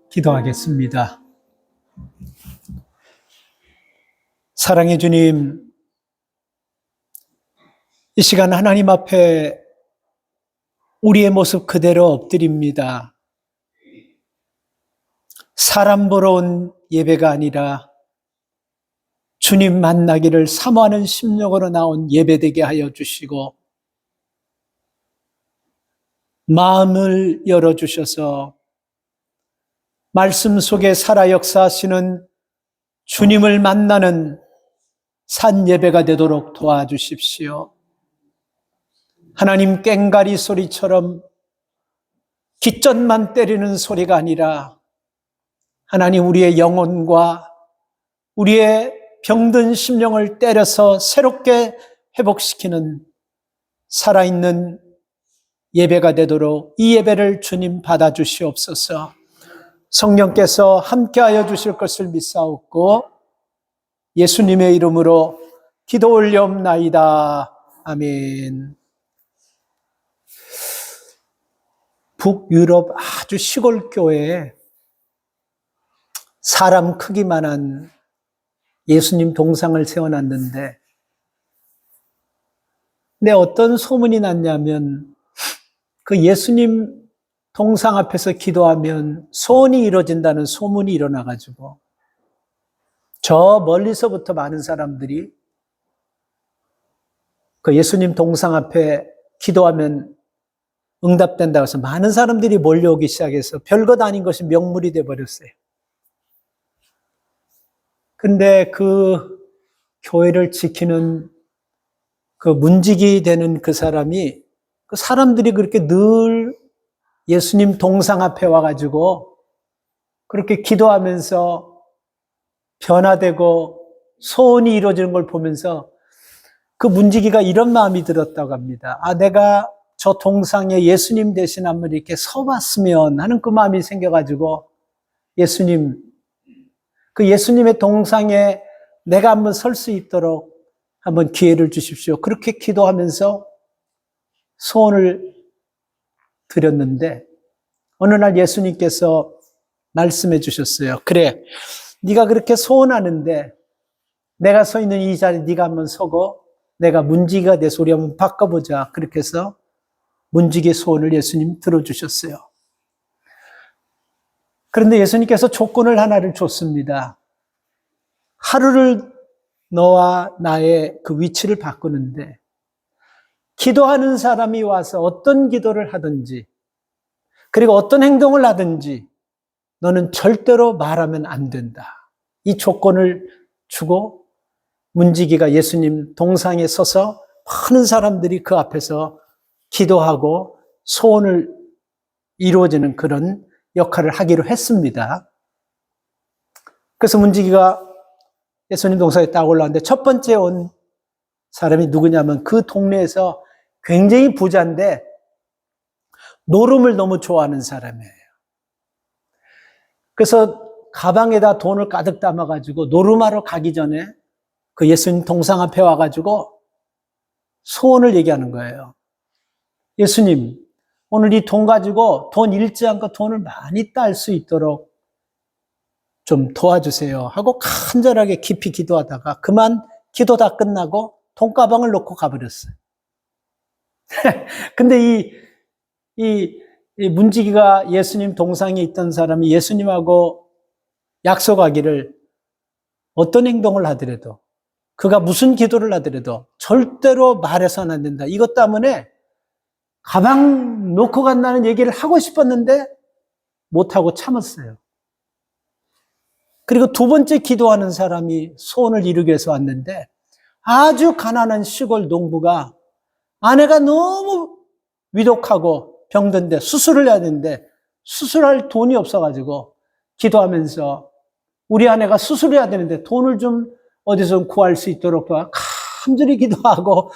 기도하겠습니다. 사랑의 주님, 이 시간 하나님 앞에 우리의 모습 그대로 엎드립니다. 사람 보러 온 예배가 아니라 주님 만나기를 사모하는 심령으로 나온 예배되게 하여 주시고 마음을 열어주셔서 말씀 속에 살아 역사하시는 주님을 만나는 산 예배가 되도록 도와주십시오. 하나님 꽹가리 소리처럼 깃전만 때리는 소리가 아니라 하나님 우리의 영혼과 우리의 병든 심령을 때려서 새롭게 회복시키는 살아있는 예배가 되도록 이 예배를 주님 받아주시옵소서. 성령께서 함께하여 주실 것을 믿사옵고 예수님의 이름으로 기도 올려옵나이다. 아멘. 북유럽 아주 시골 교회에 사람 크기만한 예수님 동상을 세워놨는데, 근데 어떤 소문이 났냐면 그 예수님 동상 앞에서 기도하면 소원이 이루어진다는 소문이 일어나가지고 저 멀리서부터 많은 사람들이 그 예수님 동상 앞에 기도하면 응답된다고 해서 많은 사람들이 몰려오기 시작해서 별것 아닌 것이 명물이 돼버렸어요. 근데 그 교회를 지키는 그 문지기 되는 그 사람이 그 사람들이 그렇게 늘 예수님 동상 앞에 와가지고 그렇게 기도하면서 변화되고 소원이 이루어지는 걸 보면서 그 문지기가 이런 마음이 들었다고 합니다. 아, 내가 저 동상에 예수님 대신 한번 이렇게 서봤으면 하는 그 마음이 생겨가지고 예수님, 그 예수님의 동상에 내가 한번 설 수 있도록 한번 기회를 주십시오. 그렇게 기도하면서 소원을 드렸는데 어느 날 예수님께서 말씀해 주셨어요. 그래, 네가 그렇게 소원하는데 내가 서 있는 이 자리에 네가 한번 서고 내가 문지기가 돼서 우리 한번 바꿔보자. 그렇게 해서 문지기의 소원을 예수님 들어주셨어요. 그런데 예수님께서 조건을 하나를 줬습니다. 하루를 너와 나의 그 위치를 바꾸는데 기도하는 사람이 와서 어떤 기도를 하든지 그리고 어떤 행동을 하든지 너는 절대로 말하면 안 된다. 이 조건을 주고 문지기가 예수님 동상에 서서 많은 사람들이 그 앞에서 기도하고 소원을 이루어지는 그런 역할을 하기로 했습니다. 그래서 문지기가 예수님 동상에 딱 올라왔는데 첫 번째 온 사람이 누구냐면 그 동네에서 굉장히 부자인데 노름을 너무 좋아하는 사람이에요. 그래서 가방에다 돈을 가득 담아가지고 노름하러 가기 전에 그 예수님 동상 앞에 와가지고 소원을 얘기하는 거예요. 예수님, 오늘 이 돈 가지고 돈 잃지 않고 돈을 많이 딸 수 있도록 좀 도와주세요 하고 간절하게 깊이 기도하다가 그만 기도 다 끝나고 돈가방을 놓고 가버렸어요. 근데 이 문지기가 예수님 동상에 있던 사람이 예수님하고 약속하기를 어떤 행동을 하더라도 그가 무슨 기도를 하더라도 절대로 말해서는 안 된다. 이것 때문에 가방 놓고 간다는 얘기를 하고 싶었는데 못하고 참았어요. 그리고 두 번째 기도하는 사람이 소원을 이루기 위해서 왔는데 아주 가난한 시골 농부가 아내가 너무 위독하고 병든데 수술을 해야 되는데 수술할 돈이 없어가지고 기도하면서 우리 아내가 수술해야 되는데 돈을 좀 어디서 구할 수 있도록 간절히 기도하고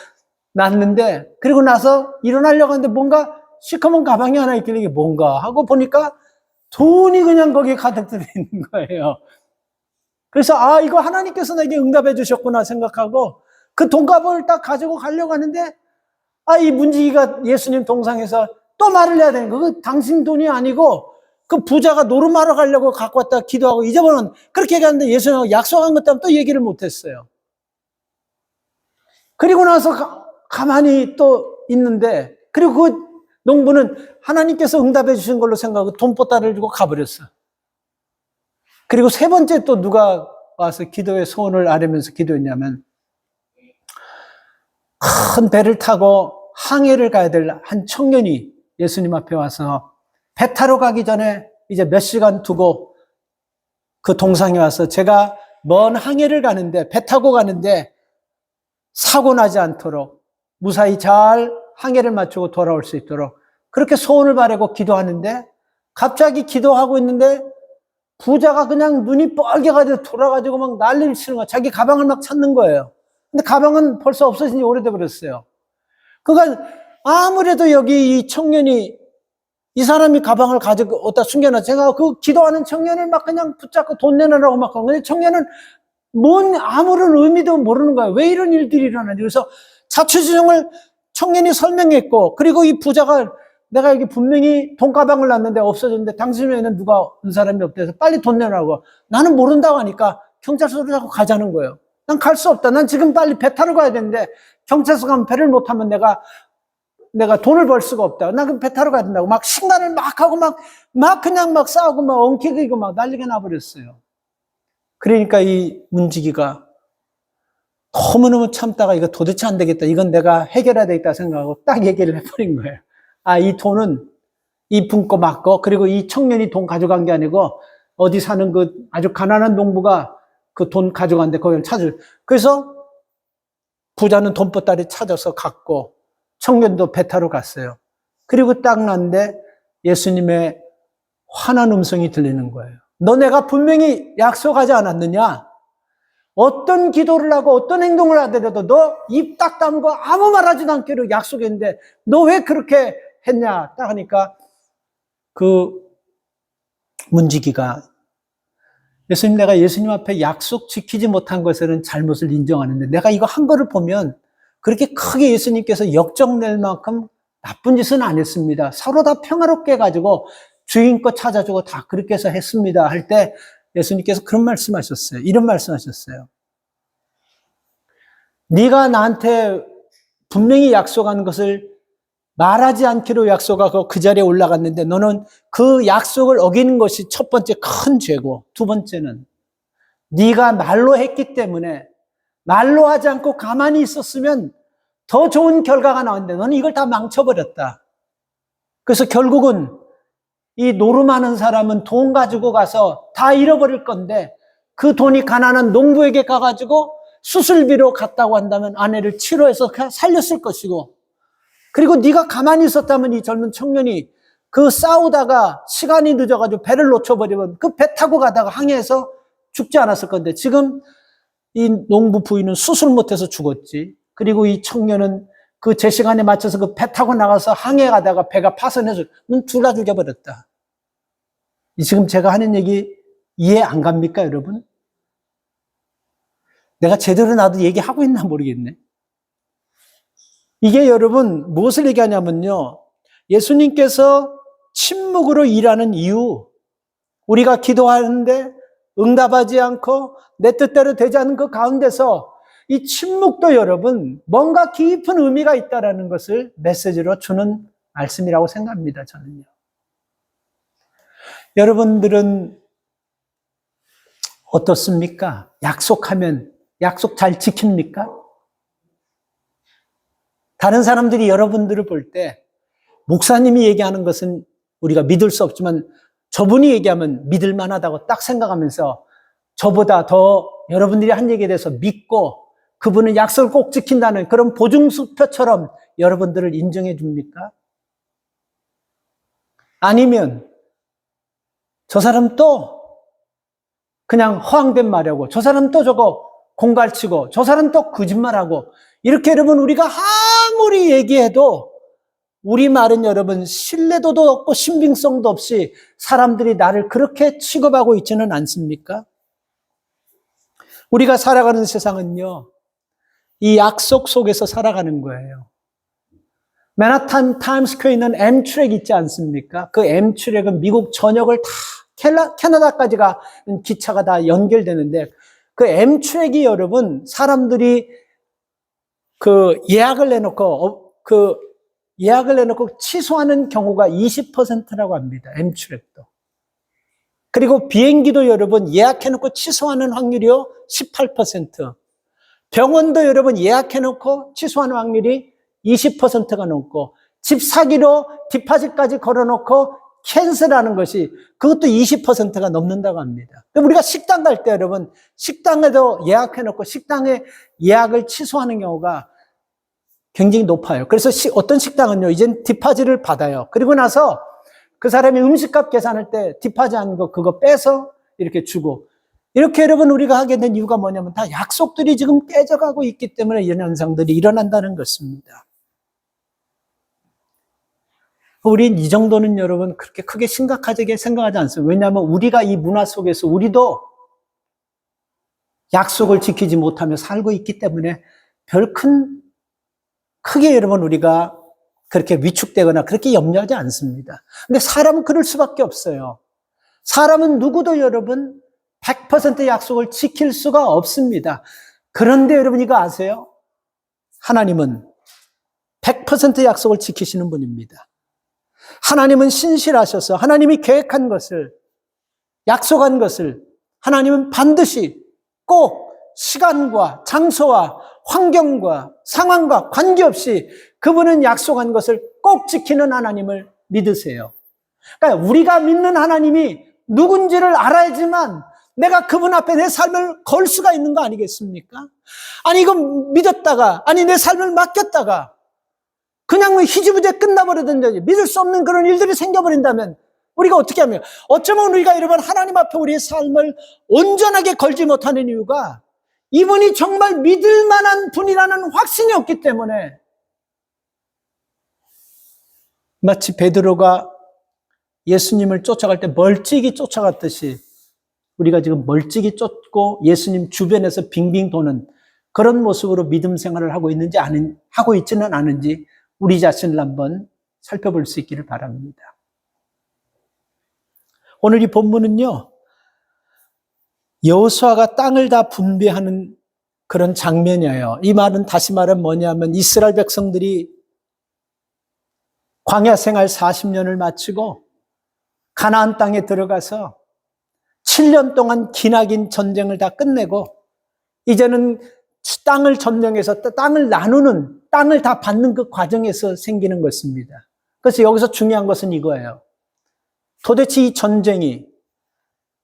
났는데 그리고 나서 일어나려고 하는데 뭔가 시커먼 가방이 하나 있길래 이게 뭔가 하고 보니까 돈이 그냥 거기에 가득 들어있는 거예요. 그래서 아, 이거 하나님께서 나에게 응답해 주셨구나 생각하고 그 돈가방을 딱 가지고 가려고 하는데 아, 이 문지기가 예수님 동상에서 또 말을 해야 되는 거. 그 당신 돈이 아니고 그 부자가 노름하러 가려고 갖고 왔다 기도하고 잊어버린 그렇게 얘기하는데 예수님하고 약속한 것 때문에 또 얘기를 못했어요. 그리고 나서 가만히 또 있는데 그리고 그 농부는 하나님께서 응답해 주신 걸로 생각하고 돈보따리를 주고 가버렸어. 그리고 세 번째 또 누가 와서 기도의 소원을 아뢰면서 기도했냐면 큰 배를 타고 항해를 가야 될 한 청년이 예수님 앞에 와서 배 타러 가기 전에 이제 몇 시간 두고 그 동상에 와서 제가 먼 항해를 가는데 배 타고 가는데 사고 나지 않도록 무사히 잘 항해를 마치고 돌아올 수 있도록 그렇게 소원을 바라고 기도하는데 갑자기 기도하고 있는데 부자가 그냥 눈이 뻘개가지고 돌아가지고 막 난리를 치는 거야. 자기 가방을 막 찾는 거예요. 근데 가방은 벌써 없어진 지 오래돼 버렸어요. 그러니까 아무래도 여기 이 청년이 이 사람이 가방을 가지고 어디다 숨겨놔. 제가 그 기도하는 청년을 막 그냥 붙잡고 돈 내놓으라고 막 하는 근데 청년은 뭔 아무런 의미도 모르는 거예요. 왜 이런 일들이 일어나지? 그래서 자초지종을 청년이 설명했고 그리고 이 부자가 내가 여기 분명히 돈가방을 놨는데 없어졌는데 당신 외에는 누가 온 사람이 없대서 빨리 돈 내라고. 나는 모른다고 하니까 경찰서로 자꾸 가자는 거예요. 난 갈 수 없다. 난 지금 빨리 배 타러 가야 되는데 경찰서 가면 배를 못 타면 내가 돈을 벌 수가 없다. 난 그럼 배 타러 가야 된다고. 막 신간을 막 하고 막 그냥 막 싸우고 막 엉키고 막 난리가 나버렸어요. 그러니까 이 문지기가 너무너무 참다가 이거 도대체 안 되겠다. 이건 내가 해결해야 되겠다 생각하고 딱 얘기를 해버린 거예요. 아, 이 돈은 이 분고 맞고 그리고 이 청년이 돈 가져간 게 아니고 어디 사는 그 아주 가난한 농부가 그 돈 가져간데 거기를 찾을. 그래서 부자는 돈보따리 찾아서 갔고 청년도 배 타러 갔어요. 그리고 딱 났는데 예수님의 환한 음성이 들리는 거예요. 너 내가 분명히 약속하지 않았느냐? 어떤 기도를 하고 어떤 행동을 하더라도 너 입 딱 다물고 아무 말 하지도 않기로 약속했는데 너 왜 그렇게 했냐? 딱 하니까 그 문지기가 예수님 내가 예수님 앞에 약속 지키지 못한 것에는 잘못을 인정하는데 내가 이거 한 거를 보면 그렇게 크게 예수님께서 역정낼 만큼 나쁜 짓은 안 했습니다. 서로 다 평화롭게 해가지고 주인껏 찾아주고 다 그렇게 해서 했습니다. 할 때 예수님께서 그런 말씀하셨어요. 이런 말씀하셨어요. 네가 나한테 분명히 약속한 것을 말하지 않기로 약속하고 그 자리에 올라갔는데 너는 그 약속을 어기는 것이 첫 번째 큰 죄고 두 번째는 네가 말로 했기 때문에 말로 하지 않고 가만히 있었으면 더 좋은 결과가 나왔는데 너는 이걸 다 망쳐버렸다. 그래서 결국은 이 노름하는 사람은 돈 가지고 가서 다 잃어버릴 건데 그 돈이 가난한 농부에게 가가지고 수술비로 갔다고 한다면 아내를 치료해서 살렸을 것이고 그리고 네가 가만히 있었다면 이 젊은 청년이 그 싸우다가 시간이 늦어가지고 배를 놓쳐버리면 그 배 타고 가다가 항해해서 죽지 않았을 건데 지금 이 농부 부인은 수술 못해서 죽었지. 그리고 이 청년은 그 제 시간에 맞춰서 그 배 타고 나가서 항해 가다가 배가 파손해서 둘 다 죽여버렸다. 지금 제가 하는 얘기 이해 안 갑니까, 여러분? 내가 제대로 나도 얘기하고 있나 모르겠네. 이게 여러분 무엇을 얘기하냐면요. 예수님께서 침묵으로 일하는 이유, 우리가 기도하는데 응답하지 않고 내 뜻대로 되지 않는 그 가운데서 이 침묵도 여러분 뭔가 깊은 의미가 있다는 것을 메시지로 주는 말씀이라고 생각합니다. 저는요. 여러분들은 어떻습니까? 약속하면 약속 잘 지킵니까? 다른 사람들이 여러분들을 볼 때 목사님이 얘기하는 것은 우리가 믿을 수 없지만 저분이 얘기하면 믿을 만하다고 딱 생각하면서 저보다 더 여러분들이 한 얘기에 대해서 믿고 그분은 약속을 꼭 지킨다는 그런 보증수표처럼 여러분들을 인정해 줍니까? 아니면 저 사람 또 그냥 허황된 말하고 저 사람 또 저거 공갈치고 저 사람 또 거짓말하고 이렇게 여러분 우리가 아무리 얘기해도 우리 말은 여러분 신뢰도도 없고 신빙성도 없이 사람들이 나를 그렇게 취급하고 있지는 않습니까? 우리가 살아가는 세상은요, 이 약속 속에서 살아가는 거예요. 맨하탄 타임스퀘어에 있는 엠트랙 있지 않습니까? 그 엠트랙은 미국 전역을 다 캐나다까지 가는 기차가 다 연결되는데 그 엠트랙이 여러분 사람들이 예약을 내놓고 취소하는 경우가 20%라고 합니다. 엠트랙도. 그리고 비행기도 여러분 예약해놓고 취소하는 확률이요 18%. 병원도 여러분 예약해놓고 취소하는 확률이 20%가 넘고 집 사기로 디파짓까지 걸어놓고 캔슬하는 것이 그것도 20%가 넘는다고 합니다. 우리가 식당 갈 때 여러분 식당에도 예약해놓고 식당에 예약을 취소하는 경우가 굉장히 높아요. 그래서 어떤 식당은요 이젠 디파짓을 받아요. 그리고 나서 그 사람이 음식값 계산할 때 디파짓한 거 그거 빼서 이렇게 주고 이렇게 여러분 우리가 하게 된 이유가 뭐냐면 다 약속들이 지금 깨져가고 있기 때문에 이런 현상들이 일어난다는 것입니다. 우린 이 정도는 여러분 그렇게 크게 심각하게 생각하지 않습니다. 왜냐하면 우리가 이 문화 속에서 우리도 약속을 지키지 못하며 살고 있기 때문에 크게 여러분 우리가 그렇게 위축되거나 그렇게 염려하지 않습니다. 근데 사람은 그럴 수밖에 없어요. 사람은 누구도 여러분 100% 약속을 지킬 수가 없습니다. 그런데 여러분 이거 아세요? 하나님은 100% 약속을 지키시는 분입니다. 하나님은 신실하셔서 하나님이 계획한 것을 약속한 것을 하나님은 반드시 꼭 시간과 장소와 환경과 상황과 관계없이 그분은 약속한 것을 꼭 지키는 하나님을 믿으세요. 그러니까 우리가 믿는 하나님이 누군지를 알아야지만 내가 그분 앞에 내 삶을 걸 수가 있는 거 아니겠습니까? 아니 이거 믿었다가 아니 내 삶을 맡겼다가 그냥 희지부재 끝나버리든지 믿을 수 없는 그런 일들이 생겨버린다면 우리가 어떻게 하면 어쩌면 우리가 여러분 하나님 앞에 우리의 삶을 온전하게 걸지 못하는 이유가 이분이 정말 믿을 만한 분이라는 확신이 없기 때문에 마치 베드로가 예수님을 쫓아갈 때 멀찍이 쫓아갔듯이 우리가 지금 멀찍이 쫓고 예수님 주변에서 빙빙 도는 그런 모습으로 믿음 생활을 하고 있지는 않은지 우리 자신을 한번 살펴볼 수 있기를 바랍니다. 오늘 이 본문은요, 여호수아가 땅을 다 분배하는 그런 장면이에요. 이 말은 다시 말하면 뭐냐면 이스라엘 백성들이 광야 생활 40년을 마치고 가나안 땅에 들어가서 7년 동안 기나긴 전쟁을 다 끝내고 이제는 땅을 점령해서 땅을 나누는 땅을 다 받는 그 과정에서 생기는 것입니다. 그래서 여기서 중요한 것은 이거예요. 도대체 이 전쟁이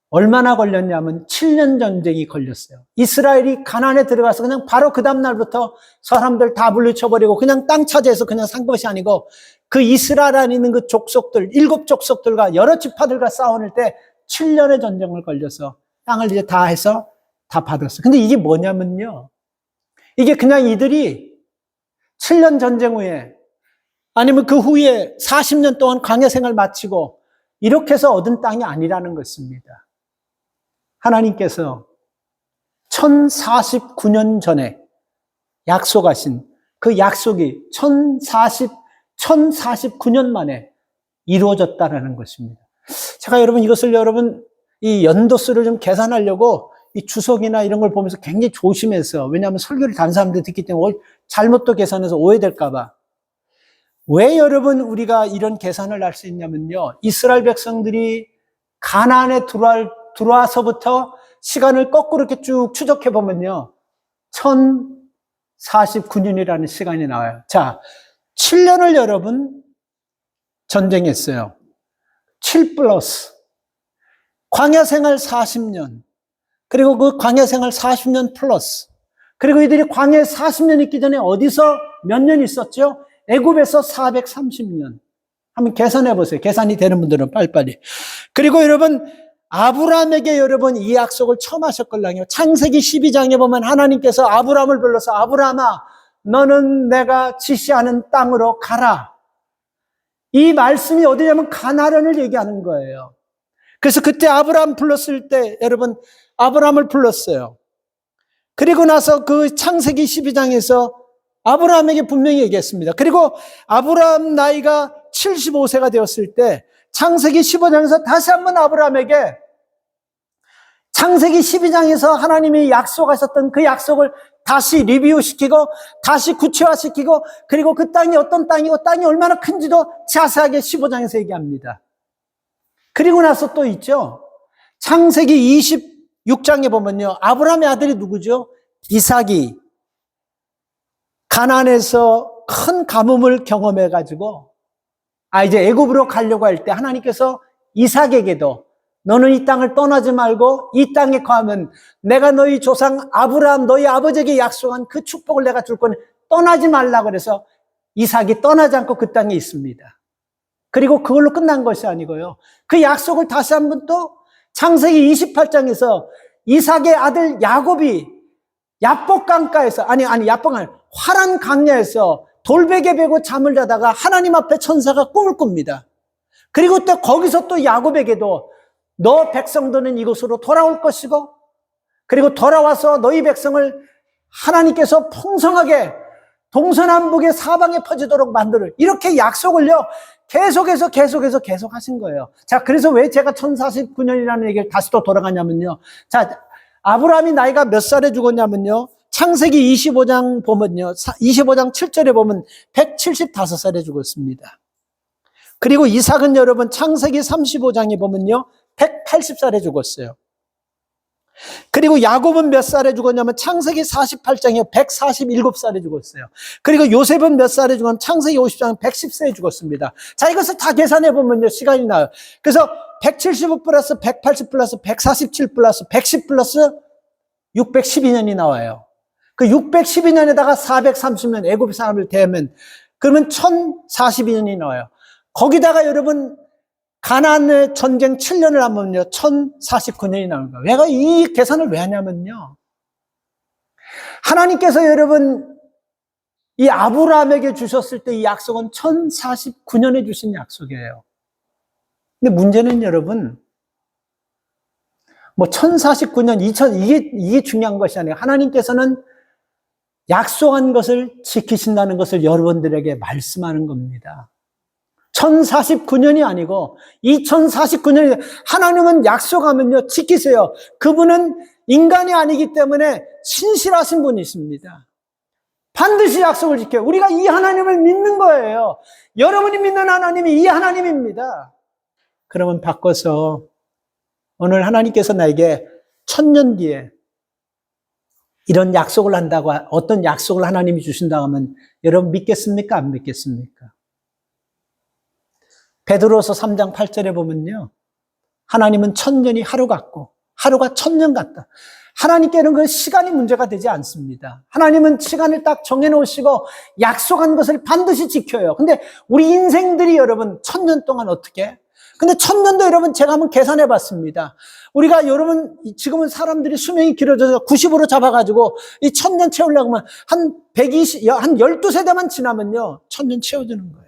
얼마나 걸렸냐면 7년 전쟁이 걸렸어요. 이스라엘이 가나안에 들어가서 그냥 바로 그 다음 날부터 사람들 다 물리쳐버리고 그냥 땅 차지해서 그냥 산 것이 아니고 그 이스라엘 안에 있는 그 족속들 7족속들과 여러 지파들과 싸우는 때 7년의 전쟁을 걸려서 땅을 이제 다 해서 다 받았어요. 근데 이게 뭐냐면요. 이게 그냥 이들이 7년 전쟁 후에 아니면 그 후에 40년 동안 광야 생활 마치고 이렇게 해서 얻은 땅이 아니라는 것입니다. 하나님께서 1049년 전에 약속하신 그 약속이 1049년 만에 이루어졌다라는 것입니다. 제가 이것을 이 연도수를 좀 계산하려고 이 주석이나 이런 걸 보면서 굉장히 조심해서 왜냐하면 설교를 다른 사람들이 듣기 때문에 잘못 또 계산해서 오해될까 봐. 왜 여러분 우리가 이런 계산을 할 수 있냐면요. 이스라엘 백성들이 가나안에 들어와서부터 시간을 거꾸로 이렇게 쭉 추적해 보면요. 1049년이라는 시간이 나와요. 자, 7년을 여러분 전쟁했어요. 7 플러스 광야 생활 40년 그리고 그 광야 생활 40년 플러스 그리고 이들이 광야에 40년 있기 전에 어디서 몇 년 있었죠? 애굽에서 430년. 한번 계산해 보세요. 계산이 되는 분들은 빨리빨리. 그리고 여러분 아브라함에게 여러분 이 약속을 처음 하셨걸랑요. 창세기 12장에 보면 하나님께서 아브라함을 불러서 아브라함아 너는 내가 지시하는 땅으로 가라. 이 말씀이 어디냐면 가나안을 얘기하는 거예요. 그래서 그때 아브라함 불렀을 때 여러분 아브라함을 불렀어요. 그리고 나서 그 창세기 12장에서 아브라함에게 분명히 얘기했습니다. 그리고 아브라함 나이가 75세가 되었을 때 창세기 15장에서 다시 한번 아브라함에게 창세기 12장에서 하나님이 약속하셨던 그 약속을 다시 리뷰시키고 다시 구체화시키고 그리고 그 땅이 어떤 땅이고 땅이 얼마나 큰지도 자세하게 15장에서 얘기합니다. 그리고 나서 또 있죠. 창세기 26장에 보면요. 아브라함의 아들이 누구죠? 이삭이 가나안에서 큰 가뭄을 경험해가지고 이제 애굽으로 가려고 할 때 하나님께서 이삭에게도 너는 이 땅을 떠나지 말고 이 땅에 거하면 내가 너희 조상 아브라함 너희 아버지에게 약속한 그 축복을 내가 줄 거니 떠나지 말라 그래서 이삭이 떠나지 않고 그 땅에 있습니다. 그리고 그걸로 끝난 것이 아니고요. 그 약속을 다시 한번 또 창세기 28장에서 이삭의 아들 야곱이 야복강가에서 야복강 화란 강야에서 돌베개 베고 잠을 자다가 하나님 앞에 천사가 꿈을 꿉니다. 그리고 또 거기서 또 야곱에게도 너 백성들은 이곳으로 돌아올 것이고 그리고 돌아와서 너희 백성을 하나님께서 풍성하게 동서남북의 사방에 퍼지도록 만들을 이렇게 약속을요 계속해서 하신 거예요. 자, 그래서 왜 제가 1049년이라는 얘기를 다시 또 돌아가냐면요. 자, 아브라함이 나이가 몇 살에 죽었냐면요. 창세기 25장 보면요. 25장 7절에 보면 175살에 죽었습니다. 그리고 이삭은 여러분 창세기 35장에 보면요. 180살에 죽었어요. 그리고 야곱은 몇 살에 죽었냐면 창세기 48장에 147살에 죽었어요. 그리고 요셉은 몇 살에 죽었냐면 창세기 50장 110세에 죽었습니다. 자, 이것을 다 계산해 보면요. 시간이 나요. 그래서 175 플러스 180 플러스 147 플러스 110 플러스 612년이 나와요. 그 612년에다가 430년 애굽 사람을 대하면 그러면 1042년이 나와요. 거기다가 여러분 가나안의 전쟁 7년을 하면요 1049년이 나오는 거예요. 내가 이 계산을 왜 하냐면요 하나님께서 여러분 이 아브라함에게 주셨을 때 이 약속은 1049년에 주신 약속이에요. 근데 문제는 여러분 1049년 2000 이게 중요한 것이 아니에요. 하나님께서는 약속한 것을 지키신다는 것을 여러분들에게 말씀하는 겁니다. 1049년이 아니고 2049년이 하나님은 약속하면요 지키세요. 그분은 인간이 아니기 때문에 신실하신 분이십니다. 반드시 약속을 지켜요. 우리가 이 하나님을 믿는 거예요. 여러분이 믿는 하나님이 이 하나님입니다. 그러면 바꿔서 오늘 하나님께서 나에게 1000년 뒤에 이런 약속을 한다고 어떤 약속을 하나님이 주신다고 하면 여러분 믿겠습니까? 안 믿겠습니까? 베드로서 3장 8절에 보면요. 하나님은 1000년이 하루 같고 하루가 1000년 같다. 하나님께는 그 시간이 문제가 되지 않습니다. 하나님은 시간을 딱 정해놓으시고 약속한 것을 반드시 지켜요. 근데 우리 인생들이 여러분 1000년 동안 어떻게? 근데 1000년도 여러분 제가 한번 계산해 봤습니다. 우리가 여러분 지금은 사람들이 수명이 길어져서 90으로 잡아가지고 이 1000년 채우려고 하면 한 12세대만 지나면요. 1000년 채워지는 거예요.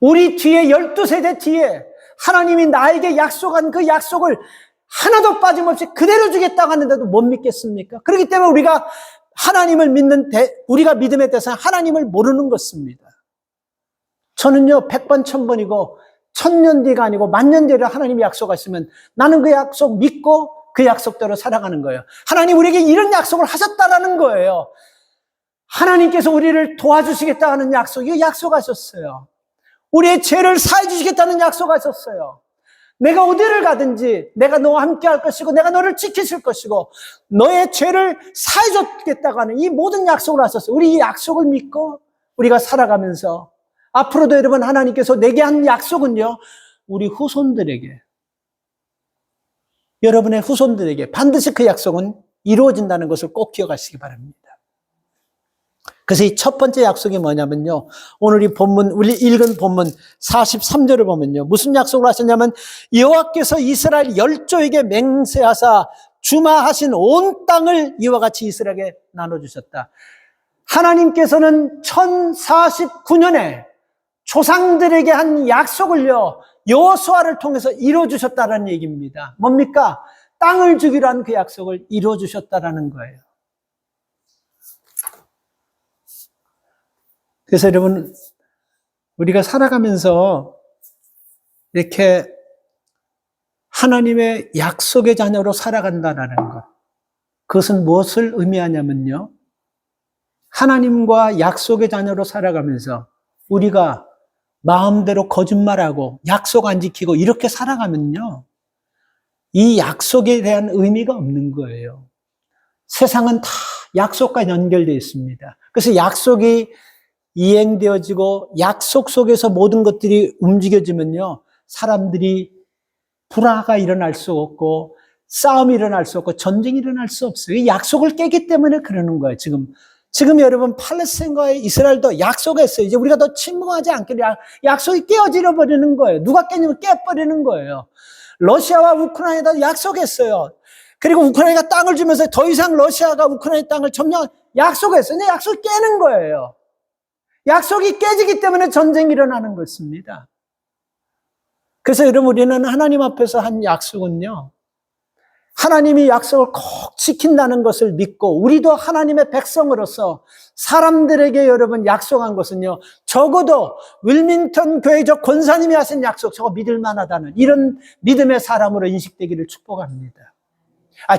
우리 뒤에 12세대 뒤에 하나님이 나에게 약속한 그 약속을 하나도 빠짐없이 그대로 주겠다고 하는데도 못 믿겠습니까? 그렇기 때문에 우리가 하나님을 믿는 우리가 믿음의 대상 하나님을 모르는 것입니다. 저는요 100번 1000번이고 1000년 뒤가 아니고 10,000년 뒤를 하나님이 약속하시면 나는 그 약속 믿고 그 약속대로 살아가는 거예요. 하나님 우리에게 이런 약속을 하셨다라는 거예요. 하나님께서 우리를 도와주시겠다 하는 약속, 이거 약속하셨어요. 우리의 죄를 사해 주시겠다는 약속하셨어요. 내가 어디를 가든지 내가 너와 함께 할 것이고 내가 너를 지키실 것이고 너의 죄를 사해 주겠다고 하는 이 모든 약속을 하셨어요. 우리 이 약속을 믿고 우리가 살아가면서 앞으로도 여러분 하나님께서 내게 한 약속은요. 우리 후손들에게 여러분의 후손들에게 반드시 그 약속은 이루어진다는 것을 꼭 기억하시기 바랍니다. 그래서 이 첫 번째 약속이 뭐냐면요. 오늘 이 본문, 우리 읽은 본문 43절을 보면요. 무슨 약속을 하셨냐면 여호와께서 이스라엘 열조에게 맹세하사 주마하신 온 땅을 이와 같이 이스라엘에게 나눠주셨다. 하나님께서는 1049년에 조상들에게 한 약속을요. 여호수아를 통해서 이루어주셨다는 얘기입니다. 뭡니까? 땅을 주기로 한 그 약속을 이루어주셨다는 거예요. 그래서 여러분, 우리가 살아가면서 이렇게 하나님의 약속의 자녀로 살아간다는 것. 그것은 무엇을 의미하냐면요. 하나님과 약속의 자녀로 살아가면서 우리가 마음대로 거짓말하고 약속 안 지키고 이렇게 살아가면요. 이 약속에 대한 의미가 없는 거예요. 세상은 다 약속과 연결되어 있습니다. 그래서 약속이 이행되어지고 약속 속에서 모든 것들이 움직여지면요. 사람들이 불화가 일어날 수 없고 싸움이 일어날 수 없고 전쟁이 일어날 수 없어요. 이 약속을 깨기 때문에 그러는 거예요. 지금 여러분 팔레스타인과 이스라엘도 약속했어요. 이제 우리가 더 침공하지 않기로 약속이 깨어져 버리는 거예요. 누가 깨냐면 깨버리는 거예요. 러시아와 우크라이나도 약속했어요. 그리고 우크라이나가 땅을 주면서 더 이상 러시아가 우크라이나 땅을 점령 약속했어요. 근데 약속이 깨는 거예요. 약속이 깨지기 때문에 전쟁이 일어나는 것입니다. 그래서 여러분 우리는 하나님 앞에서 한 약속은요. 하나님이 약속을 꼭 지킨다는 것을 믿고 우리도 하나님의 백성으로서 사람들에게 여러분 약속한 것은요. 적어도 윌밍턴 교회적 권사님이 하신 약속 저거 믿을 만하다는 이런 믿음의 사람으로 인식되기를 축복합니다.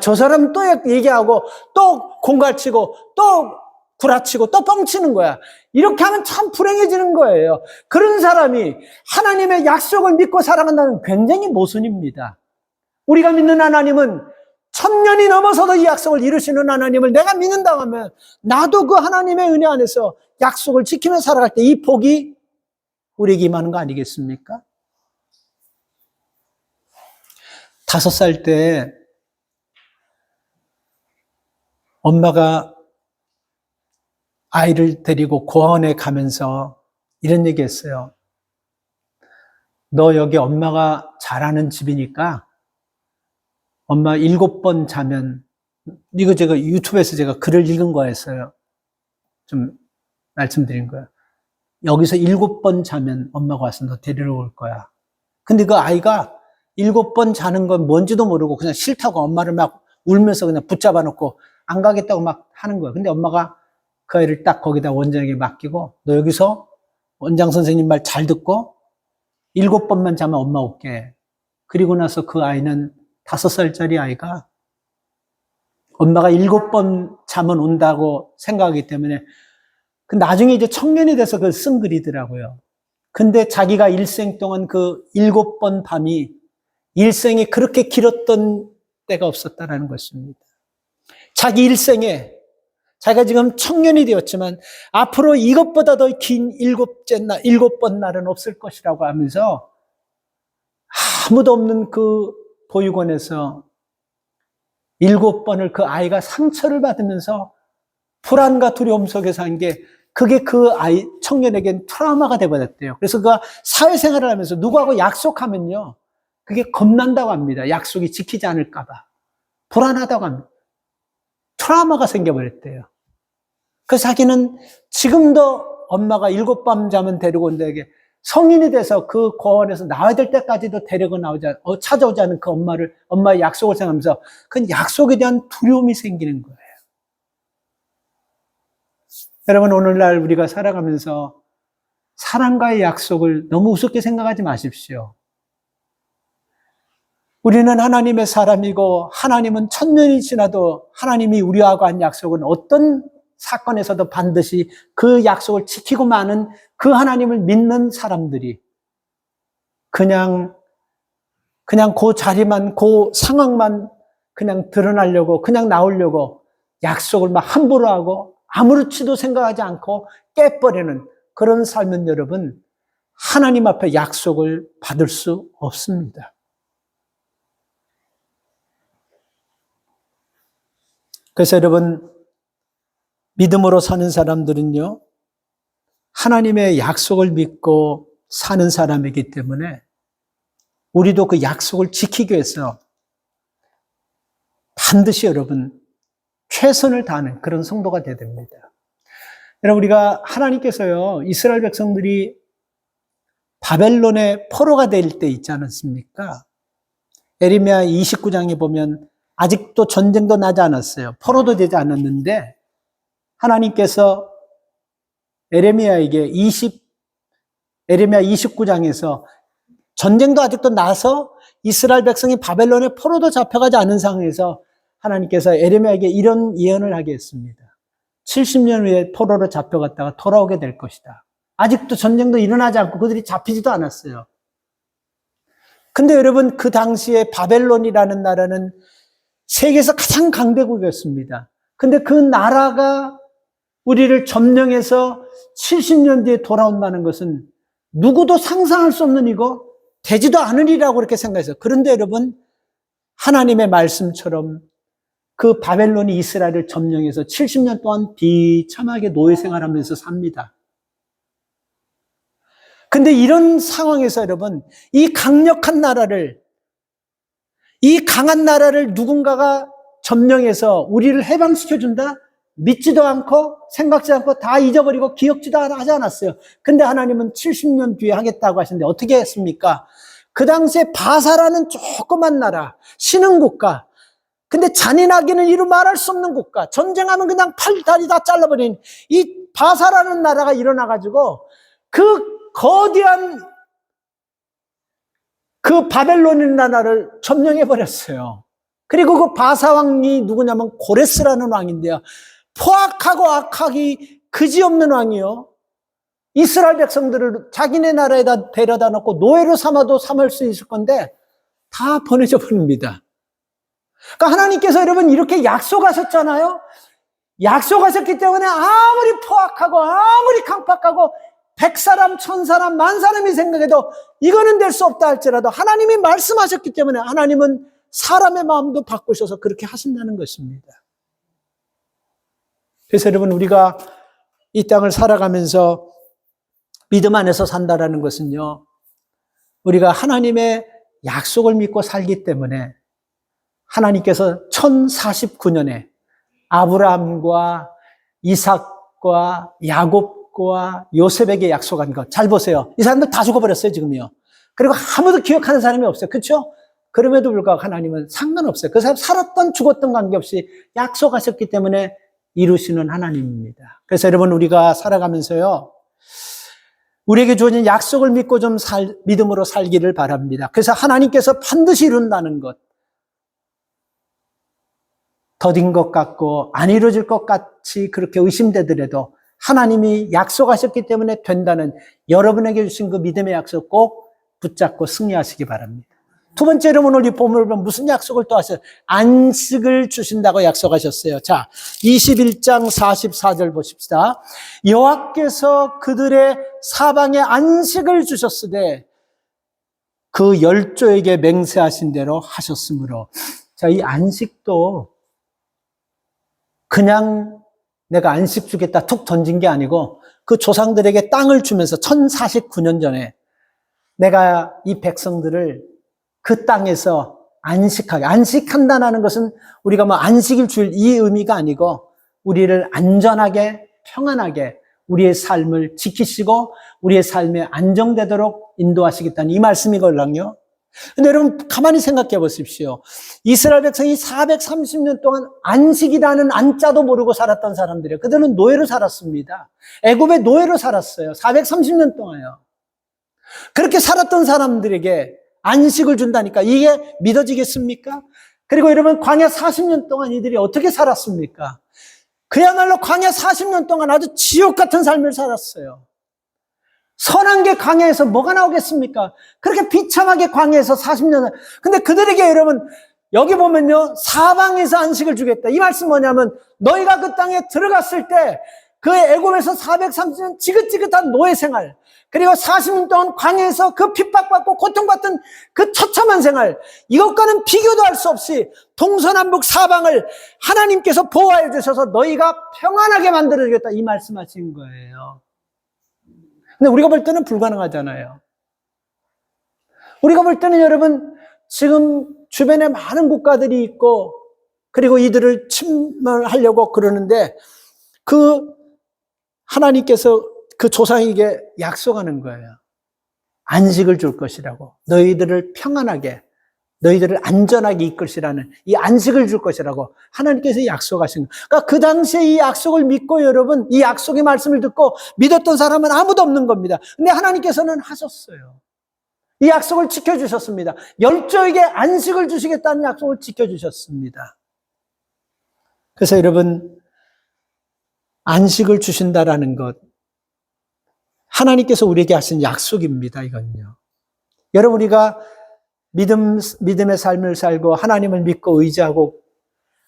저 사람은 또 얘기하고 또 공갈치고 또 구라치고 또 뻥치는 거야. 이렇게 하면 참 불행해지는 거예요. 그런 사람이 하나님의 약속을 믿고 살아간다는 굉장히 모순입니다. 우리가 믿는 하나님은 1000년이 넘어서도 이 약속을 이루시는 하나님을 내가 믿는다고 하면 나도 그 하나님의 은혜 안에서 약속을 지키며 살아갈 때 이 복이 우리에게 임하는 거 아니겠습니까? 5살 때 엄마가 아이를 데리고 고아원에 가면서 이런 얘기 했어요. 너 여기 엄마가 잘하는 집이니까 엄마 7번 자면, 이거 제가 유튜브에서 제가 글을 읽은 거였어요. 좀 말씀드린 거예요. 여기서 7번 자면 엄마가 와서 너 데리러 올 거야. 근데 그 아이가 7번 자는 건 뭔지도 모르고 그냥 싫다고 엄마를 막 울면서 그냥 붙잡아 놓고 안 가겠다고 막 하는 거예요. 근데 엄마가 그 아이를 딱 거기다 원장에게 맡기고 너 여기서 원장 선생님 말 잘 듣고 7번만 자면 엄마 올게. 그리고 나서 그 아이는 5살짜리 아이가 엄마가 7번 자면 온다고 생각하기 때문에 나중에 이제 청년이 돼서 그걸 쓴 글이더라고요. 근데 자기가 일생 동안 그 7번 밤이 일생에 그렇게 길었던 때가 없었다라는 것입니다. 자기 일생에 자기가 지금 청년이 되었지만 앞으로 이것보다 더 긴 7번 날은 없을 것이라고 하면서 아무도 없는 그 보육원에서 7번을 그 아이가 상처를 받으면서 불안과 두려움 속에서 한 게 그게 그 아이 청년에겐 트라우마가 되어버렸대요. 그래서 그가 사회생활을 하면서 누구하고 약속하면요. 그게 겁난다고 합니다. 약속이 지키지 않을까 봐. 불안하다고 합니다. 트라우마가 생겨버렸대요. 그래서 자기는 지금도 엄마가 7밤 자면 데리고 온다에게 성인이 돼서 그 고원에서 나와야 될 때까지도 데리고 찾아오지 않은 그 엄마의 약속을 생각하면서 그 약속에 대한 두려움이 생기는 거예요. 여러분, 오늘날 우리가 살아가면서 사랑과의 약속을 너무 우습게 생각하지 마십시오. 우리는 하나님의 사람이고 하나님은 1000년이 지나도 하나님이 우리하고 한 약속은 어떤 사건에서도 반드시 그 약속을 지키고 마는 그 하나님을 믿는 사람들이 그냥 그 자리만, 그 상황만 그냥 드러나려고, 그냥 나오려고 약속을 막 함부로 하고 아무렇지도 생각하지 않고 깨버리는 그런 삶은 여러분, 하나님 앞에 약속을 받을 수 없습니다. 그래서 여러분, 믿음으로 사는 사람들은요, 하나님의 약속을 믿고 사는 사람이기 때문에 우리도 그 약속을 지키기 위해서 반드시 여러분 최선을 다하는 그런 성도가 되어야 됩니다. 여러분, 우리가 하나님께서요, 이스라엘 백성들이 바벨론의 포로가 될 때 있지 않았습니까? 에레미야 29장에 보면 아직도 전쟁도 나지 않았어요. 포로도 되지 않았는데 하나님께서 에레미야 29장에서 전쟁도 아직도 나서 이스라엘 백성이 바벨론의 포로도 잡혀가지 않은 상황에서 하나님께서 에레미야에게 이런 예언을 하게 했습니다. 70년 후에 포로로 잡혀갔다가 돌아오게 될 것이다. 아직도 전쟁도 일어나지 않고 그들이 잡히지도 않았어요. 근데 여러분, 그 당시에 바벨론이라는 나라는 세계에서 가장 강대국이었습니다. 근데 그 나라가 우리를 점령해서 70년 뒤에 돌아온다는 것은 누구도 상상할 수 없는 이거 되지도 않으리라고 그렇게 생각했어요. 그런데 여러분, 하나님의 말씀처럼 그 바벨론이 이스라엘을 점령해서 70년 동안 비참하게 노예 생활하면서 삽니다. 근데 이런 상황에서 여러분, 이 강력한 나라를, 이 강한 나라를 누군가가 점령해서 우리를 해방시켜준다? 믿지도 않고 생각지 않고 다 잊어버리고 기억지도 하지 않았어요. 근데 하나님은 70년 뒤에 하겠다고 하시는데 어떻게 했습니까? 그 당시에 바사라는 조그만 나라, 신흥국가, 근데 잔인하기는 이루 말할 수 없는 국가, 전쟁하면 그냥 팔다리 다 잘라버린 이 바사라는 나라가 일어나가지고 그 거대한 그 바벨론이라는 나라를 점령해버렸어요. 그리고 그 바사 왕이 누구냐면 고레스라는 왕인데요. 포악하고 악하기 그지없는 왕이요. 이스라엘 백성들을 자기네 나라에다 데려다 놓고 노예로 삼아도 삼을 수 있을 건데 다 보내져 버립니다. 그러니까 하나님께서 여러분 이렇게 약속하셨잖아요. 약속하셨기 때문에 아무리 포악하고 아무리 강팍하고 100사람, 1000사람, 10,000사람이 생각해도 이거는 될 수 없다 할지라도 하나님이 말씀하셨기 때문에 하나님은 사람의 마음도 바꾸셔서 그렇게 하신다는 것입니다. 그래서 여러분, 우리가 이 땅을 살아가면서 믿음 안에서 산다라는 것은요, 우리가 하나님의 약속을 믿고 살기 때문에 하나님께서 1049년에 아브라함과 이삭과 야곱과 요셉에게 약속한 것 잘 보세요. 이 사람들 다 죽어버렸어요 지금요. 그리고 아무도 기억하는 사람이 없어요. 그렇죠? 그럼에도 불구하고 하나님은 상관없어요. 그 사람 살았던 죽었던 관계없이 약속하셨기 때문에 이루시는 하나님입니다. 그래서 여러분, 우리가 살아가면서요, 우리에게 주어진 약속을 믿고 좀 믿음으로 살기를 바랍니다. 그래서 하나님께서 반드시 이룬다는 것, 더딘 것 같고 안 이루어질 것 같이 그렇게 의심되더라도 하나님이 약속하셨기 때문에 된다는 여러분에게 주신 그 믿음의 약속 꼭 붙잡고 승리하시기 바랍니다. 두 번째로 오늘 이 본문을 보면 무슨 약속을 또 하셨어요? 안식을 주신다고 약속하셨어요. 자, 21장 44절 보십시다. 여호와께서 그들의 사방에 안식을 주셨으되 그 열조에게 맹세하신 대로 하셨으므로. 자, 이 안식도 그냥 내가 안식 주겠다 툭 던진 게 아니고 그 조상들에게 땅을 주면서 1049년 전에 내가 이 백성들을 그 땅에서 안식한다는 것은 우리가 뭐 안식일 주일 이 의미가 아니고 우리를 안전하게 평안하게 우리의 삶을 지키시고 우리의 삶에 안정되도록 인도하시겠다는 이 말씀이걸랑요. 근데 여러분 가만히 생각해 보십시오. 이스라엘 백성이 430년 동안 안식이라는 안자도 모르고 살았던 사람들이에요. 그들은 노예로 살았습니다. 애굽의 노예로 살았어요. 430년 동안요. 그렇게 살았던 사람들에게 안식을 준다니까 이게 믿어지겠습니까? 그리고 여러분 광야 40년 동안 이들이 어떻게 살았습니까? 그야말로 광야 40년 동안 아주 지옥 같은 삶을 살았어요. 선한 게 광야에서 뭐가 나오겠습니까? 그렇게 비참하게 광야에서 40년. 근데 그들에게 여러분 여기 보면요, 사방에서 안식을 주겠다. 이 말씀 뭐냐면 너희가 그 땅에 들어갔을 때 그 애굽에서 430년 지긋지긋한 노예 생활, 그리고 40년 동안 광야에서 그 핍박받고 고통받던 그 처참한 생활, 이것과는 비교도 할 수 없이 동서남북 사방을 하나님께서 보호해 주셔서 너희가 평안하게 만들어 주겠다. 이 말씀하신 거예요. 근데 우리가 볼 때는 불가능하잖아요. 우리가 볼 때는 여러분 지금 주변에 많은 국가들이 있고 그리고 이들을 침몰하려고 그러는데 그 하나님께서 그 조상에게 약속하는 거예요. 안식을 줄 것이라고. 너희들을 평안하게 너희들을 안전하게 이끌시라는 이 안식을 줄 것이라고 하나님께서 약속하신 거예요. 그러니까 그 당시에 이 약속을 믿고 여러분, 이 약속의 말씀을 듣고 믿었던 사람은 아무도 없는 겁니다. 근데 하나님께서는 하셨어요. 이 약속을 지켜주셨습니다. 열조에게 안식을 주시겠다는 약속을 지켜주셨습니다. 그래서 여러분, 안식을 주신다라는 것, 하나님께서 우리에게 하신 약속입니다. 이건요. 여러분, 우리가 믿음의 삶을 살고 하나님을 믿고 의지하고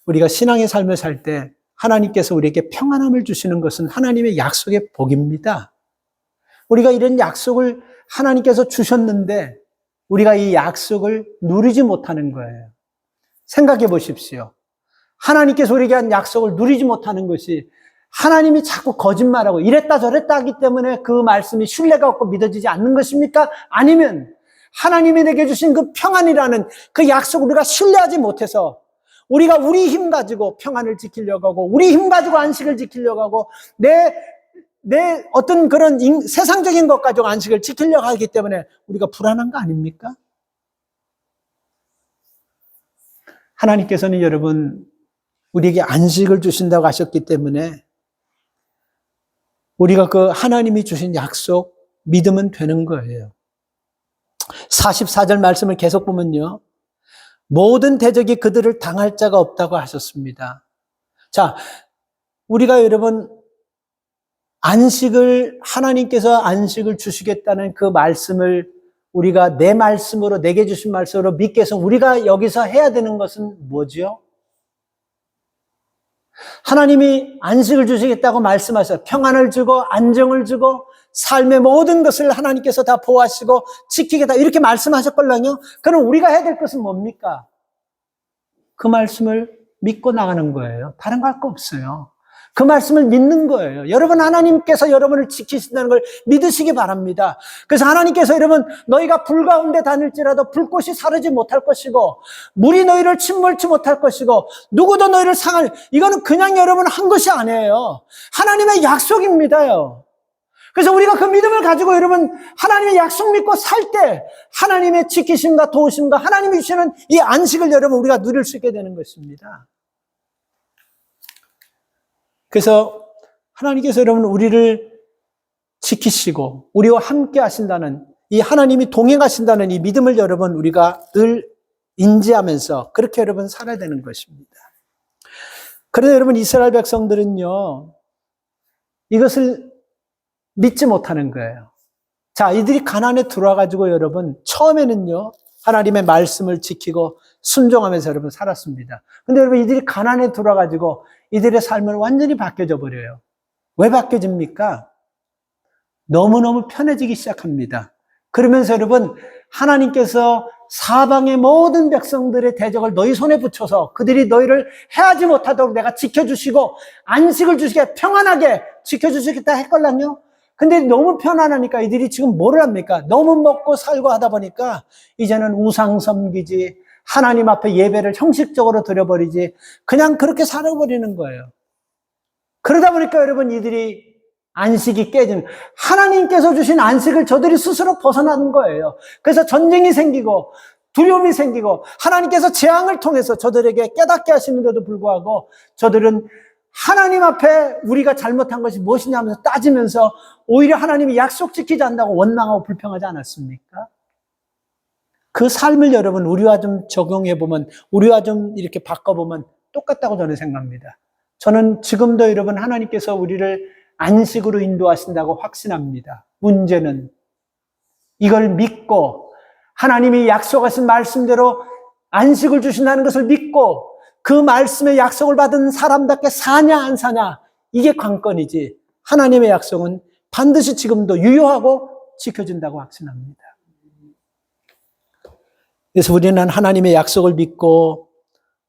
우리가 신앙의 삶을 살 때 하나님께서 우리에게 평안함을 주시는 것은 하나님의 약속의 복입니다. 우리가 이런 약속을 하나님께서 주셨는데 우리가 이 약속을 누리지 못하는 거예요. 생각해 보십시오. 하나님께서 우리에게 한 약속을 누리지 못하는 것이 하나님이 자꾸 거짓말하고 이랬다 저랬다 하기 때문에 그 말씀이 신뢰가 없고 믿어지지 않는 것입니까? 아니면 하나님이 내게 주신 그 평안이라는 그 약속을 우리가 신뢰하지 못해서 우리가 우리 힘 가지고 평안을 지키려고 하고 우리 힘 가지고 안식을 지키려고 하고 내 어떤 그런 세상적인 것 가지고 안식을 지키려고 하기 때문에 우리가 불안한 거 아닙니까? 하나님께서는 여러분 우리에게 안식을 주신다고 하셨기 때문에 우리가 그 하나님이 주신 약속 믿으면 되는 거예요. 44절 말씀을 계속 보면요. 모든 대적이 그들을 당할 자가 없다고 하셨습니다. 자, 우리가 여러분 하나님께서 안식을 주시겠다는 그 말씀을 우리가 내 말씀으로 내게 주신 말씀으로 믿게 해서 우리가 여기서 해야 되는 것은 뭐죠? 하나님이 안식을 주시겠다고 말씀하셔서 평안을 주고 안정을 주고 삶의 모든 것을 하나님께서 다 보호하시고 지키겠다 이렇게 말씀하셨걸랑요. 그럼 우리가 해야 될 것은 뭡니까? 그 말씀을 믿고 나가는 거예요. 다른 거 할 거 없어요. 그 말씀을 믿는 거예요. 여러분 하나님께서 여러분을 지키신다는 걸 믿으시기 바랍니다. 그래서 하나님께서 여러분 너희가 불 가운데 다닐지라도 불꽃이 사르지 못할 것이고 물이 너희를 침몰치 못할 것이고 누구도 너희를 이거는 그냥 여러분 한 것이 아니에요. 하나님의 약속입니다요. 그래서 우리가 그 믿음을 가지고 여러분 하나님의 약속 믿고 살 때 하나님의 지키심과 도우심과 하나님이 주시는 이 안식을 여러분 우리가 누릴 수 있게 되는 것입니다. 그래서 하나님께서 여러분 우리를 지키시고 우리와 함께 하신다는 이 하나님이 동행하신다는 이 믿음을 여러분 우리가 늘 인지하면서 그렇게 여러분 살아야 되는 것입니다. 그런데 여러분 이스라엘 백성들은요 이것을 믿지 못하는 거예요. 자, 이들이 가나안에 들어와가지고 여러분 처음에는요 하나님의 말씀을 지키고 순종하면서 여러분 살았습니다. 근데 여러분 이들이 가나안에 들어와가지고 이들의 삶은 완전히 바뀌어져 버려요. 왜 바뀌어집니까? 너무너무 편해지기 시작합니다. 그러면서 여러분 하나님께서 사방의 모든 백성들의 대적을 너희 손에 붙여서 그들이 너희를 해하지 못하도록 내가 지켜주시고 안식을 주시게 평안하게 지켜주시겠다 했걸랑요. 근데 너무 편안하니까 이들이 지금 뭐를 합니까? 너무 먹고 살고 하다 보니까 이제는 우상 섬기지 하나님 앞에 예배를 형식적으로 드려버리지 그냥 그렇게 살아버리는 거예요. 그러다 보니까 여러분 이들이 안식이 깨지는 하나님께서 주신 안식을 저들이 스스로 벗어나는 거예요. 그래서 전쟁이 생기고 두려움이 생기고 하나님께서 재앙을 통해서 저들에게 깨닫게 하시는데도 불구하고 저들은 하나님 앞에 우리가 잘못한 것이 무엇이냐 하면서 따지면서 오히려 하나님이 약속 지키지 않는다고 원망하고 불평하지 않았습니까? 그 삶을 여러분 우리와 좀 적용해보면 우리와 좀 이렇게 바꿔보면 똑같다고 저는 생각합니다. 저는 지금도 여러분 하나님께서 우리를 안식으로 인도하신다고 확신합니다. 문제는 이걸 믿고 하나님이 약속하신 말씀대로 안식을 주신다는 것을 믿고 그 말씀의 약속을 받은 사람답게 사냐 안 사냐 이게 관건이지 하나님의 약속은 반드시 지금도 유효하고 지켜진다고 확신합니다. 그래서 우리는 하나님의 약속을 믿고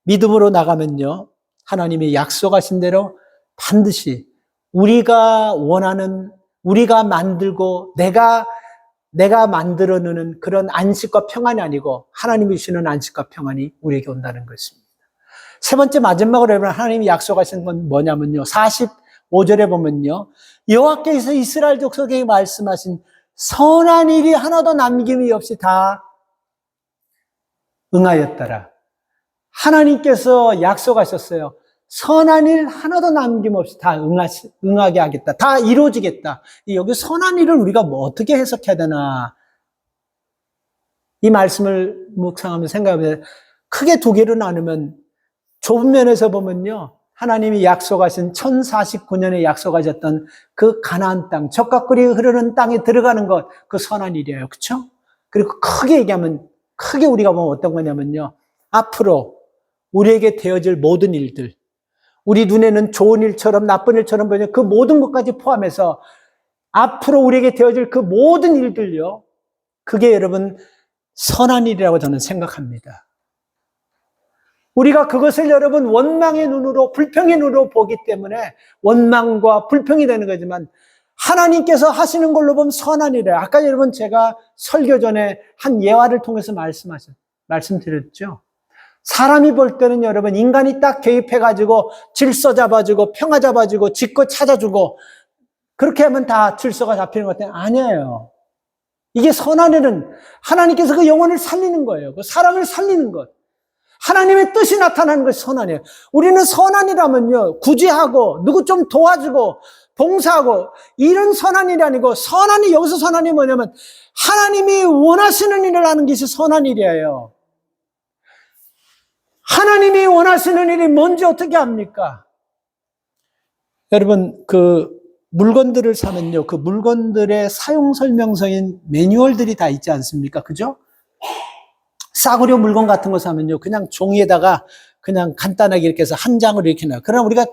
믿음으로 나가면요 하나님이 약속하신 대로 반드시 우리가 원하는 우리가 만들고 내가 만들어내는 그런 안식과 평안이 아니고 하나님이 주시는 안식과 평안이 우리에게 온다는 것입니다. 세 번째 마지막으로 여러분 하나님이 약속하신 건 뭐냐면요 45절에 보면요 여호와께서 이스라엘 족속에게 말씀하신 선한 일이 하나도 남김이 없이 다 응하였더라. 하나님께서 약속하셨어요. 선한 일 하나도 남김없이 다 응하게 하겠다. 다 이루어지겠다. 여기 선한 일을 우리가 뭐 어떻게 해석해야 되나. 이 말씀을 묵상하면 생각하면 크게 두 개로 나누면 좁은 면에서 보면요. 하나님이 약속하신 1049년에 약속하셨던 그 가나안 땅, 젖과 꿀이 흐르는 땅에 들어가는 것, 그 선한 일이에요. 그렇죠? 그리고 크게 얘기하면, 크게 우리가 보면 어떤 거냐면요. 앞으로 우리에게 되어질 모든 일들, 우리 눈에는 좋은 일처럼 나쁜 일처럼 보이는 그 모든 것까지 포함해서 앞으로 우리에게 되어질 그 모든 일들요. 그게 여러분 선한 일이라고 저는 생각합니다. 우리가 그것을 여러분 원망의 눈으로, 불평의 눈으로 보기 때문에 원망과 불평이 되는 거지만 하나님께서 하시는 걸로 보면 선한 일이에요. 아까 여러분 제가 설교 전에 한 예화를 통해서 말씀드렸죠. 사람이 볼 때는 여러분 인간이 딱 개입해가지고 질서 잡아주고 평화 잡아주고 짓고 찾아주고 그렇게 하면 다 질서가 잡히는 것 같아요. 아니에요. 이게 선한 일은 하나님께서 그 영혼을 살리는 거예요. 그 사람을 살리는 것. 하나님의 뜻이 나타나는 것이 선한이에요. 우리는 선한이라면요, 구제하고 누구 좀 도와주고 봉사하고 이런 선한 일이 아니고, 선한이, 여기서 선한이 뭐냐면 하나님이 원하시는 일을 하는 것이 선한 일이에요. 하나님이 원하시는 일이 뭔지 어떻게 합니까? 여러분, 그 물건들을 사면요, 그 물건들의 사용 설명서인 매뉴얼들이 다 있지 않습니까? 그죠? 싸구려 물건 같은 거 사면요, 그냥 종이에다가 그냥 간단하게 이렇게 해서 한 장을 이렇게 놔요. 그럼 우리가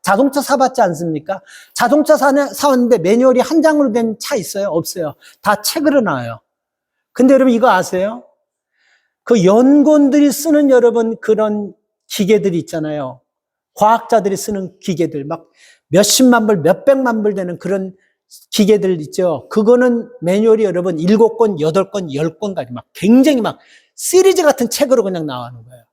자동차 사봤지 않습니까? 자동차 사왔는데 매뉴얼이 한 장으로 된 차 있어요? 없어요. 다 책으로 나와요. 근데 여러분 이거 아세요? 그 연구원들이 쓰는 여러분 그런 기계들이 있잖아요. 과학자들이 쓰는 기계들, 막 몇십만 불, 몇백만 불 되는 그런 기계들 있죠. 그거는 매뉴얼이 여러분 7권, 8권, 10권까지 막 굉장히 막 시리즈 같은 책으로 그냥 나오는 거예요.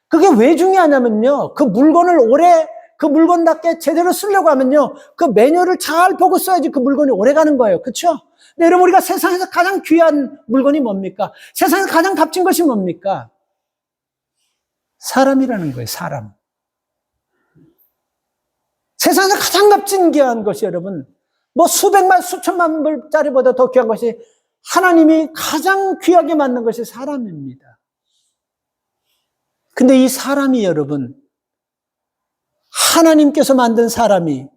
그게 왜 중요하냐면요. 그 물건을 오래, 그 물건답게 제대로 쓰려고 하면요. 그 매뉴얼을 잘 보고 써야지 그 물건이 오래 가는 거예요. 그렇죠? 근데 여러분 우리가 세상에서 가장 귀한 물건이 뭡니까? 세상에서 가장 값진 것이 뭡니까? 사람이라는 거예요. 사람. 세상에서 가장 값진 귀한 것이 여러분 뭐 수백만 수천만 불짜리보다 더 귀한 것이 하나님이 가장 귀하게 만든 것이 사람입니다. 근데 이 사람이 여러분 하나님께서 만든 사람이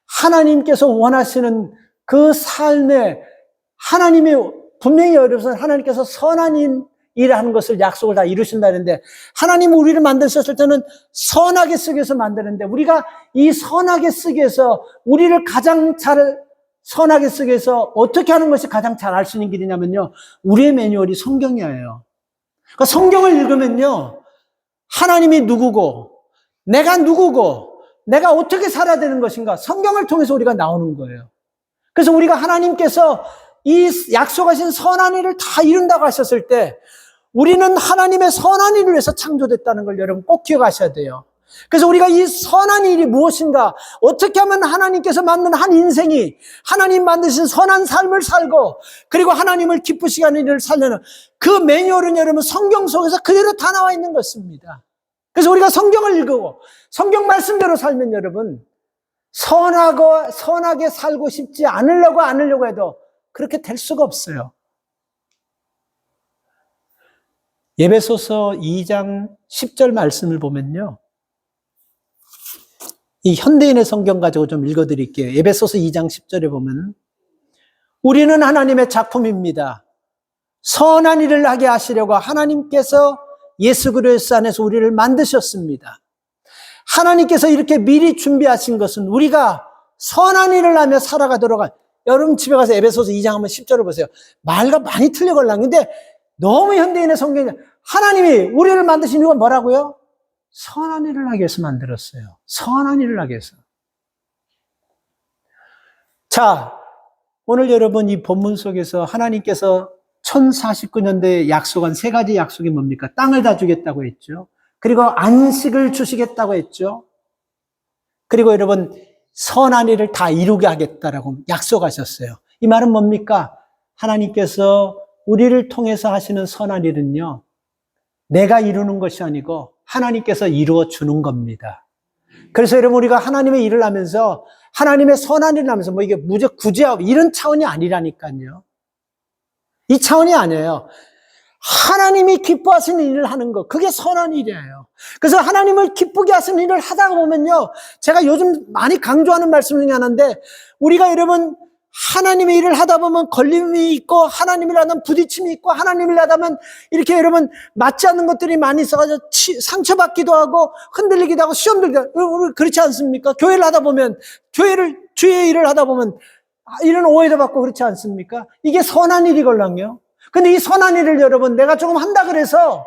하나님께서 원하시는 그 삶에 하나님이 분명히 여러분 하나님께서 선한 일이라는 것을 약속을 다 이루신다는데 하나님은 우리를 만드셨을 때는 선하게 쓰기 위해서 만드는데 우리가 이 선하게 쓰기 위해서 우리를 가장 잘 선하게 쓰기 위해서 어떻게 하는 것이 가장 잘 알 수 있는 길이냐면요. 우리의 매뉴얼이 성경이에요. 그러니까 성경을 읽으면요. 하나님이 누구고 내가 누구고 내가 어떻게 살아야 되는 것인가 성경을 통해서 우리가 나오는 거예요. 그래서 우리가 하나님께서 이 약속하신 선한 일을 다 이룬다고 하셨을 때 우리는 하나님의 선한 일을 위해서 창조됐다는 걸 여러분 꼭 기억하셔야 돼요. 그래서 우리가 이 선한 일이 무엇인가, 어떻게 하면 하나님께서 만든 한 인생이 하나님 만드신 선한 삶을 살고 그리고 하나님을 기쁘시게 하는 일을 살려는 그 매뉴얼은 여러분 성경 속에서 그대로 다 나와 있는 것입니다. 그래서 우리가 성경을 읽고 성경 말씀대로 살면 여러분 선하게 살고 싶지 않으려고 해도 그렇게 될 수가 없어요. 에베소서 2장 10절 말씀을 보면요. 이 현대인의 성경 가지고 좀 읽어드릴게요. 에베소서 2장 10절에 보면 우리는 하나님의 작품입니다. 선한 일을 하게 하시려고 하나님께서 예수 그리스도 안에서 우리를 만드셨습니다. 하나님께서 이렇게 미리 준비하신 것은 우리가 선한 일을 하며 살아가도록 여러분 집에 가서 에베소서 2장 한번 10절을 보세요. 말과 많이 틀려걸랑. 근데 너무 현대인의 성경이 하나님이 우리를 만드신 이유가 뭐라고요? 선한 일을 하기 위해서 만들었어요. 선한 일을 하기 위해서. 자, 오늘 여러분 이 본문 속에서 하나님께서 1049년대에 약속한 세 가지 약속이 뭡니까? 땅을 다 주겠다고 했죠. 그리고 안식을 주시겠다고 했죠. 그리고 여러분 선한 일을 다 이루게 하겠다라고 약속하셨어요. 이 말은 뭡니까? 하나님께서 우리를 통해서 하시는 선한 일은요. 내가 이루는 것이 아니고 하나님께서 이루어 주는 겁니다. 그래서 여러분, 우리가 하나님의 일을 하면서 하나님의 선한 일을 하면서 이게 무조건 구제하고 이런 차원이 아니라니까요. 이 차원이 아니에요. 하나님이 기뻐하시는 일을 하는 것, 그게 선한 일이에요. 그래서 하나님을 기쁘게 하시는 일을 하다 보면요, 제가 요즘 많이 강조하는 말씀 중에 하나인데, 우리가 여러분 하나님의 일을 하다 보면 걸림이 있고, 하나님을 하다 부딪힘이 있고, 하나님을 하다 보면 이렇게 여러분 맞지 않는 것들이 많이 있어가지고 상처받기도 하고 흔들리기도 하고 시험 들기도 하고, 그렇지 않습니까? 교회를 하다 보면, 주의 일을 하다 보면 이런 오해도 받고 그렇지 않습니까? 이게 선한 일이걸랑요. 근데 이 선한 일을 여러분, 내가 조금 한다 그래서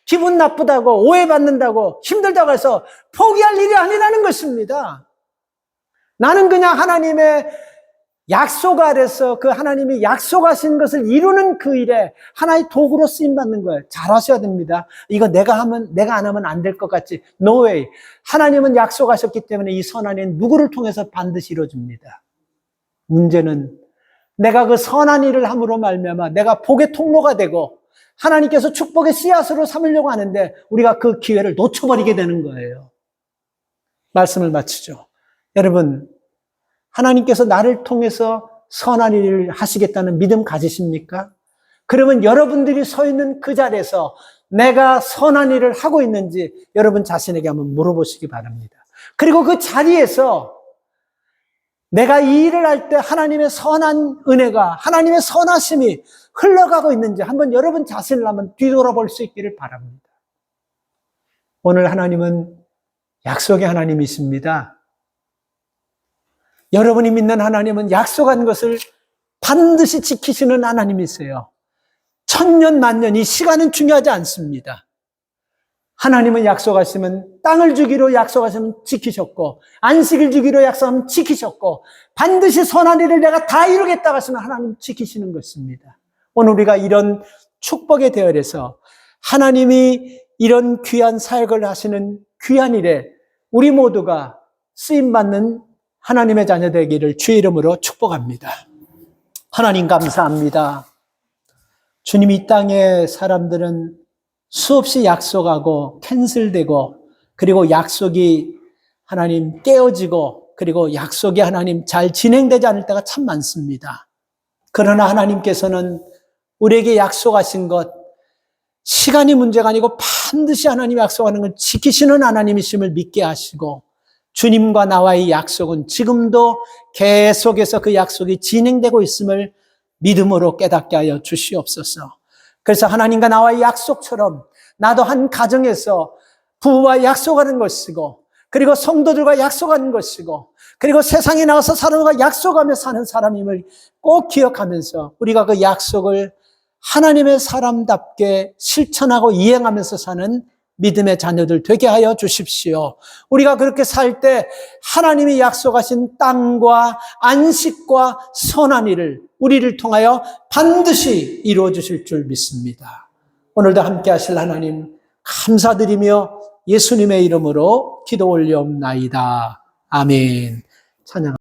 기분 나쁘다고, 오해받는다고, 힘들다고 해서 포기할 일이 아니라는 것입니다. 나는 그냥 하나님의 약속 아래서 그 하나님이 약속하신 것을 이루는 그 일에 하나의 도구로 쓰임받는 거예요. 잘하셔야 됩니다. 이거 내가 안 하면 안 될 것 같지? No way. 하나님은 약속하셨기 때문에 이 선한 일은 누구를 통해서 반드시 이루어집니다. 문제는 내가 그 선한 일을 함으로 말미암아 내가 복의 통로가 되고 하나님께서 축복의 씨앗으로 삼으려고 하는데 우리가 그 기회를 놓쳐버리게 되는 거예요. 말씀을 마치죠. 여러분, 하나님께서 나를 통해서 선한 일을 하시겠다는 믿음 가지십니까? 그러면 여러분들이 서 있는 그 자리에서 내가 선한 일을 하고 있는지 여러분 자신에게 한번 물어보시기 바랍니다. 그리고 그 자리에서 내가 이 일을 할 때 하나님의 선한 은혜가, 하나님의 선하심이 흘러가고 있는지 한번 여러분 자신을 한번 뒤돌아볼 수 있기를 바랍니다. 오늘 하나님은 약속의 하나님이십니다. 여러분이 믿는 하나님은 약속한 것을 반드시 지키시는 하나님이세요. 천년 만년 이 시간은 중요하지 않습니다. 하나님은 약속하시면 땅을 주기로 약속하시면 지키셨고 안식을 주기로 약속하면 지키셨고 반드시 선한 일을 내가 다 이루겠다고 하시면 하나님 지키시는 것입니다. 오늘 우리가 이런 축복의 대열에서 하나님이 이런 귀한 사역을 하시는 귀한 일에 우리 모두가 쓰임받는 하나님의 자녀 되기를 주의 이름으로 축복합니다. 하나님 감사합니다. 주님, 이 땅의 사람들은 수없이 약속하고 캔슬되고 그리고 약속이 하나님 깨어지고 그리고 약속이 하나님 잘 진행되지 않을 때가 참 많습니다. 그러나 하나님께서는 우리에게 약속하신 것, 시간이 문제가 아니고 반드시 하나님이 약속하는 걸 지키시는 하나님이심을 믿게 하시고 주님과 나와의 약속은 지금도 계속해서 그 약속이 진행되고 있음을 믿음으로 깨닫게 하여 주시옵소서. 그래서 하나님과 나와의 약속처럼 나도 한 가정에서 부부와 약속하는 것이고 그리고 성도들과 약속하는 것이고 그리고 세상에 나가서 사람과 약속하며 사는 사람임을 꼭 기억하면서 우리가 그 약속을 하나님의 사람답게 실천하고 이행하면서 사는 믿음의 자녀들 되게 하여 주십시오. 우리가 그렇게 살 때 하나님이 약속하신 땅과 안식과 선한 일을 우리를 통하여 반드시 이루어 주실 줄 믿습니다. 오늘도 함께 하실 하나님 감사드리며 예수님의 이름으로 기도 올리옵나이다. 아멘. 찬양.